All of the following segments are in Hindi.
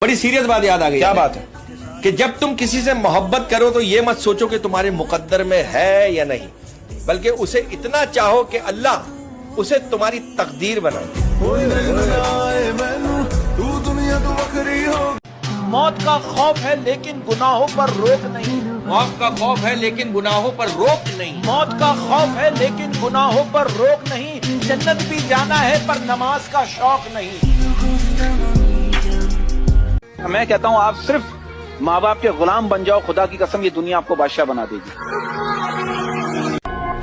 बड़ी सीरियस बात याद आ गई। क्या बात है? कि जब तुम किसी से मोहब्बत करो तो ये मत सोचो कि तुम्हारे मुकद्दर में है या नहीं, बल्कि उसे इतना चाहो कि अल्लाह उसे तुम्हारी तकदीर बनाए। मौत का खौफ है लेकिन गुनाहों पर रोक नहीं। मौत का खौफ है लेकिन गुनाहों पर रोक नहीं। मौत का खौफ है लेकिन गुनाहों पर रोक नहीं। जन्नत भी जाना है पर नमाज का शौक नहीं। मैं कहता हूँ आप सिर्फ माँ बाप के गुलाम बन जाओ, खुदा की कसम ये दुनिया आपको बादशाह बना देगी।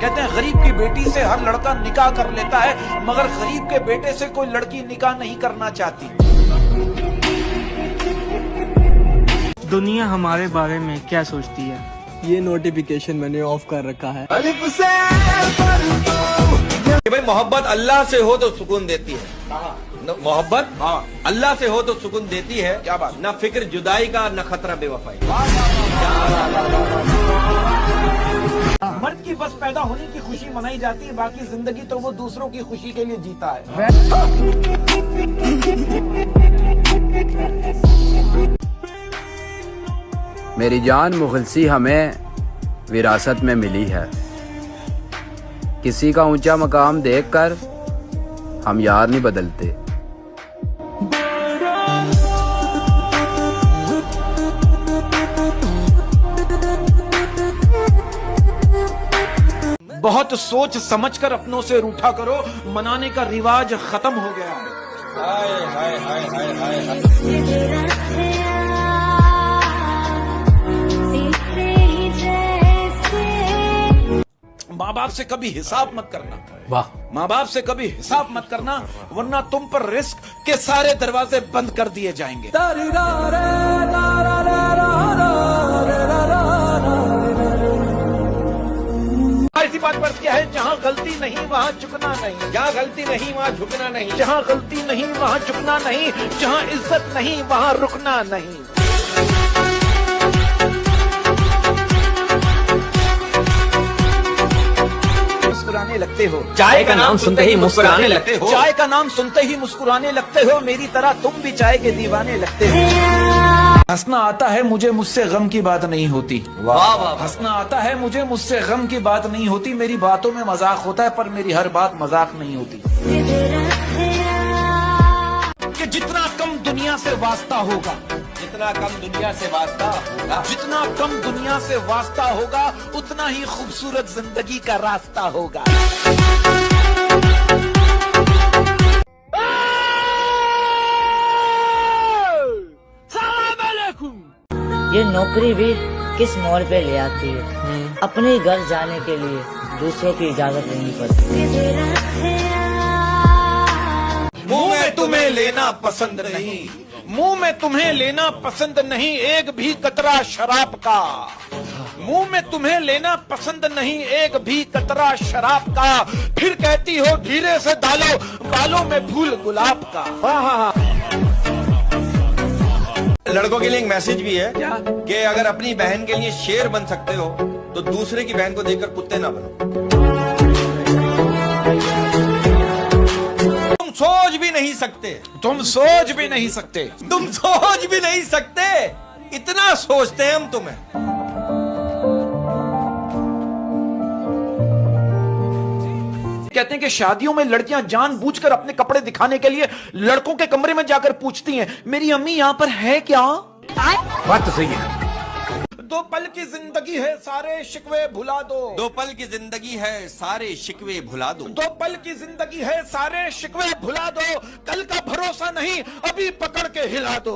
कहते हैं गरीब की बेटी से हर लड़का निकाह कर लेता है, मगर गरीब के बेटे से कोई लड़की निकाह नहीं करना चाहती। दुनिया हमारे बारे में क्या सोचती है? ये नोटिफिकेशन मैंने ऑफ कर रखा है। कि भाई मोहब्बत अल्लाह से हो तो सुकून देती है। मोहब्बत अल्लाह से हो तो सुकून देती है। क्या बात? ना फिक्र जुदाई का, ना खतरा बेवफाई। मर्द की बस पैदा होने की खुशी मनाई जाती है, बाकी जिंदगी तो वो दूसरों की खुशी के लिए जीता है। मेरी जान मुखलसी हमें विरासत में मिली है। किसी का ऊंचा मकाम देखकर हम यार नहीं बदलते। बहुत सोच समझकर अपनों से रूठा करो, मनाने का रिवाज खत्म हो गया है। हाय हाय हाय हाय हाय हाय। माँ बाप से कभी हिसाब मत करना। वाह। माँ बाप से कभी हिसाब मत करना, वरना तुम पर रिस्क के सारे दरवाजे बंद कर दिए जाएंगे। ऐसी बात पर क्या है, जहाँ गलती नहीं वहाँ झुकना नहीं। जहाँ गलती नहीं वहाँ झुकना नहीं। जहाँ गलती नहीं वहाँ झुकना नहीं। जहाँ इज्जत नहीं वहाँ रुकना नहीं। मुस्कुराने लगते हो, चाय का नाम सुनते ही मुस्कुराने लगते हो। चाय का नाम सुनते ही मुस्कुराने लगते हो। मेरी तरह तुम भी चाय के दीवाने लगते हो। हंसना आता है मुझे, मुझसे गम की बात नहीं होती। वाह वाह। हंसना आता है मुझे, मुझसे गम की बात नहीं होती। मेरी बातों में मजाक होता है पर मेरी हर बात मजाक नहीं होती। कि जितना कम दुनिया से वास्ता होगा, जितना कम दुनिया से वास्ता होगा, जितना कम दुनिया से वास्ता होगा, उतना ही खूबसूरत जिंदगी का रास्ता होगा। ये नौकरी भी किस मोड़ पे ले आती है। अपने घर जाने के लिए दूसरों की इजाजत नहीं पड़ती। मुंह में तुम्हें लेना पसंद नहीं, मुंह में तुम्हें लेना पसंद नहीं एक भी कतरा शराब का। मुंह में तुम्हें लेना पसंद नहीं एक भी कतरा शराब का। फिर कहती हो धीरे से डालो बालों में फूल गुलाब का। लड़कों के लिए एक मैसेज भी है क्या? कि अगर अपनी बहन के लिए शेर बन सकते हो तो दूसरे की बहन को देखकर कुत्ते ना बनो। तुम सोच भी नहीं सकते, तुम सोच भी नहीं सकते। तुम सोच भी नहीं सकते, इतना सोचते हैं हम तुम्हें। कहते हैं कि शादियों में लड़कियां जानबूझकर अपने कपड़े दिखाने के लिए लड़कों के कमरे में जाकर पूछती हैं, मेरी अम्मी यहाँ पर है क्या? बात तो सही है। दो पल की जिंदगी है सारे शिकवे भुला दो। दो पल की जिंदगी है सारे शिकवे भुला दो। दो पल की जिंदगी है सारे शिकवे भुला दो। कल का भरोसा नहीं अभी पकड़ के हिला दो।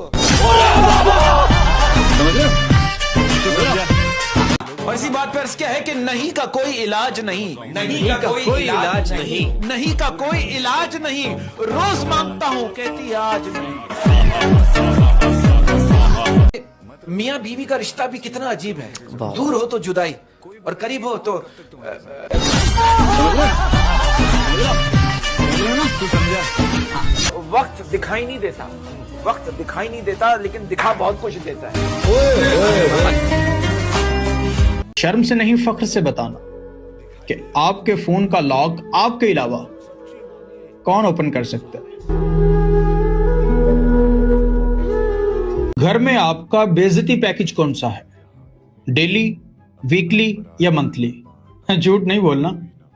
और इसी बात पर क्या है कि नहीं का कोई इलाज नहीं। नहीं का कोई इलाज नहीं। नहीं का कोई इलाज नहीं। रोज मांगता हूँ कहती आज नहीं। मियाँ बीवी का रिश्ता भी कितना अजीब है। दूर हो तो जुदाई और करीब हो तो वक्त दिखाई नहीं देता। वक्त दिखाई नहीं देता लेकिन दिखा बहुत कुछ देता है। शर्म से नहीं फख्र से बताना कि आपके फोन का लॉक आपके अलावा कौन ओपन कर सकता है। घर में आपका बेइज्जती पैकेज कौन सा है? डेली, वीकली या मंथली? झूठ नहीं बोलना,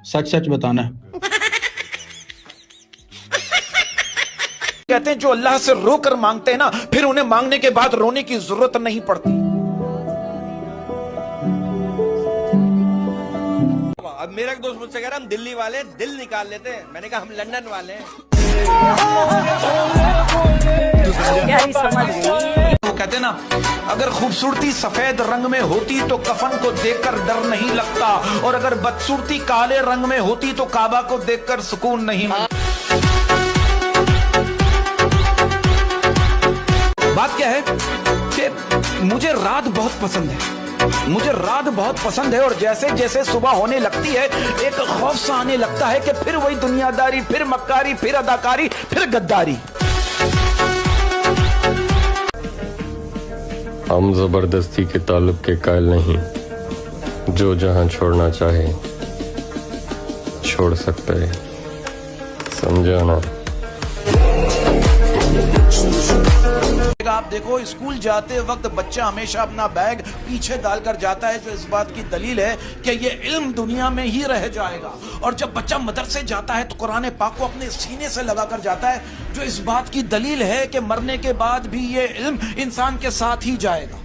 सच सच बताना है। कहते हैं जो अल्लाह से रोकर मांगते हैं ना, फिर उन्हें मांगने के बाद रोने की जरूरत नहीं पड़ती। अब मेरा एक दोस्त मुझसे कह रहा हम दिल्ली वाले दिल निकाल लेते हैं। मैंने कहा हम लंदन वाले हैं। वो कहते ना, अगर खूबसूरती सफेद रंग में होती तो कफन को देखकर डर नहीं लगता, और अगर बदसूरती काले रंग में होती तो काबा को देखकर सुकून नहीं मिलता। बात क्या है कि मुझे रात बहुत पसंद है, मुझे रात बहुत पसंद है, और जैसे जैसे सुबह होने लगती है एक खौफ सा आने लगता है कि फिर वही दुनियादारी, फिर मक्कारी, फिर अदाकारी, फिर गद्दारी। हम जबरदस्ती के ताल्लुक के कायल नहीं, जो जहां छोड़ना चाहे छोड़ सकता है, समझा ना। आप देखो, स्कूल जाते वक्त बच्चा हमेशा अपना बैग पीछे डालकर जाता है, जो इस बात की दलील है कि ये इल्म दुनिया में ही रह जाएगा। और जब बच्चा मदरसे जाता है तो कुरान पाक को अपने सीने से लगाकर जाता है, जो इस बात की दलील है कि मरने के बाद भी ये इल्म इंसान के साथ ही जाएगा।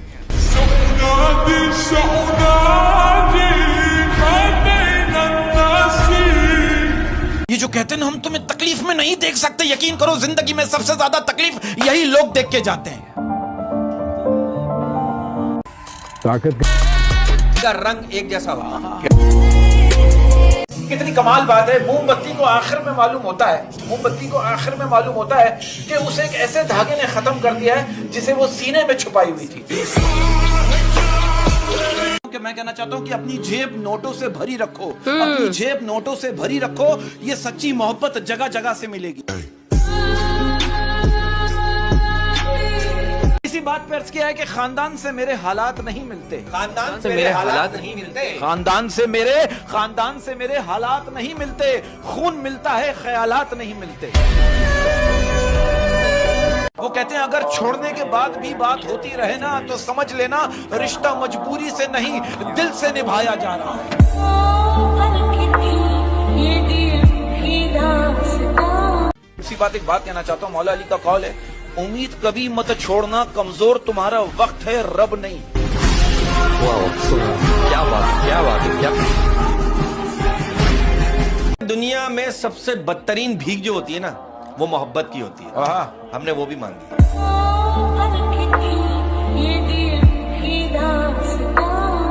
ये जो कहते हैं ना हम तुम्हें तकलीफ में नहीं देख सकते, यकीन करो जिंदगी में सबसे ज्यादा तकलीफ यही लोग देख के जाते हैं। ताकत का रंग एक जैसा होगा। कितनी कमाल बात है, मोमबत्ती को आखिर में मालूम होता है, मोमबत्ती को आखिर में मालूम होता है कि उसे एक ऐसे धागे ने खत्म कर दिया है जिसे वो सीने में छुपाई हुई थी। कि मैं कहना चाहता हूं कि अपनी जेब नोटों से भरी रखो, अपनी जेब नोटों से भरी रखो, ये सच्ची मोहब्बत जगह जगह से मिलेगी। इसी बात पर अर्ज किया है कि खानदान से मेरे हालात नहीं मिलते, खानदान से मेरे हालात नहीं मिलते, खानदान से मेरे हालात नहीं मिलते, खून मिलता है ख्यालात नहीं मिलते। वो कहते हैं अगर छोड़ने के बाद भी बात होती रहे ना तो समझ लेना रिश्ता मजबूरी से नहीं दिल से निभाया जा रहा है। इसी बात एक बात कहना चाहता हूँ, मौला अली का कौल है, उम्मीद कभी मत छोड़ना, कमजोर तुम्हारा वक्त है रब नहीं। क्या बात है, क्या दुनिया में सबसे बदतरीन भीख जो होती है ना, वो मोहब्बत की होती है। हमने वो भी मांगी।